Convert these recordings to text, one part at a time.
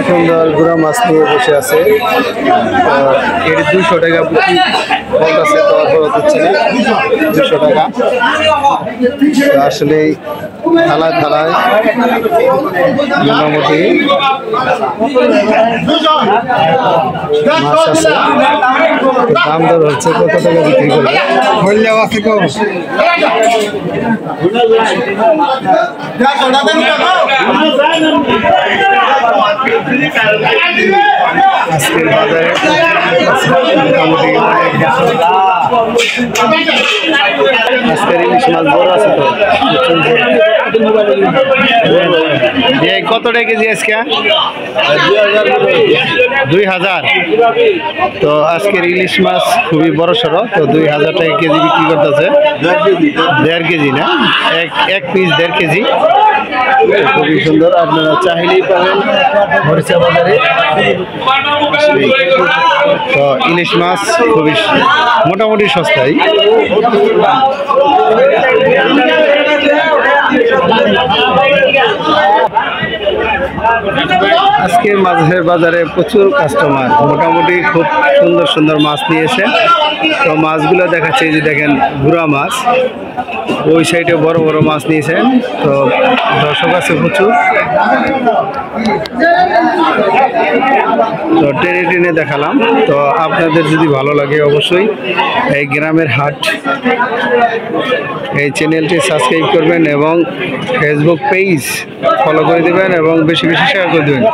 সুন্দর গুড়া মাছ নিয়ে বসে আছে। এর 200 টাকা বলতেছে, তো খরচ হচ্ছে না 200 টাকা। আসলে থালায় থালায় মোটামুটি মাছ আছে। দাম দর হচ্ছে কত টাকা বিক্রি করবে। আজকের বাজারে মোটামুটি আজকের ইলিশ মাছ বড় আছে তো। কত টাকা কেজি আজকে? 2000। তো আজকের ইলিশ মাছ খুবই বড় সড়ো, তো 2000 টাকা কেজি বিক্রি করতেছে। 1.5 কেজি না, এক পিস 1.5 কেজি। খুবই সুন্দর, আপনারা চাইলেই পাবেন মরিচা বাজারে। তো ইলিশ মাছ খুবই মোটামুটি সস্তায়। আজকে মাছের বাজারে প্রচুর কাস্টমার, মোটামুটি খুব সুন্দর সুন্দর মাছ নিয়েছে। তো মাছগুলো দেখাচ্ছে, যে দেখেন গুড়া মাছ, ওই সাইডে বড় বড় মাছ নিয়েছেন। তো দর্শক আছে প্রচুর, তো টেনে টেনে দেখালাম। তো আপনাদের যদি ভালো লাগে অবশ্যই এই গ্রামের হাট এই চ্যানেলটি সাবস্ক্রাইব করবেন এবং ফেসবুক পেজ ফলো করে দেবেন এবং বেশি বেশি শেয়ার করে দেবেন।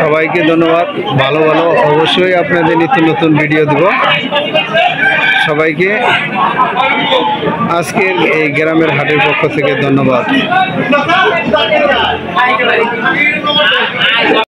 সবাইকে ধন্যবাদ। ভালো ভালো অবশ্যই আপনাদের নিত্য নতুন ভিডিও দেব। সবাইকে আজকের এই গ্রামের হাটের পক্ষ থেকে ধন্যবাদ।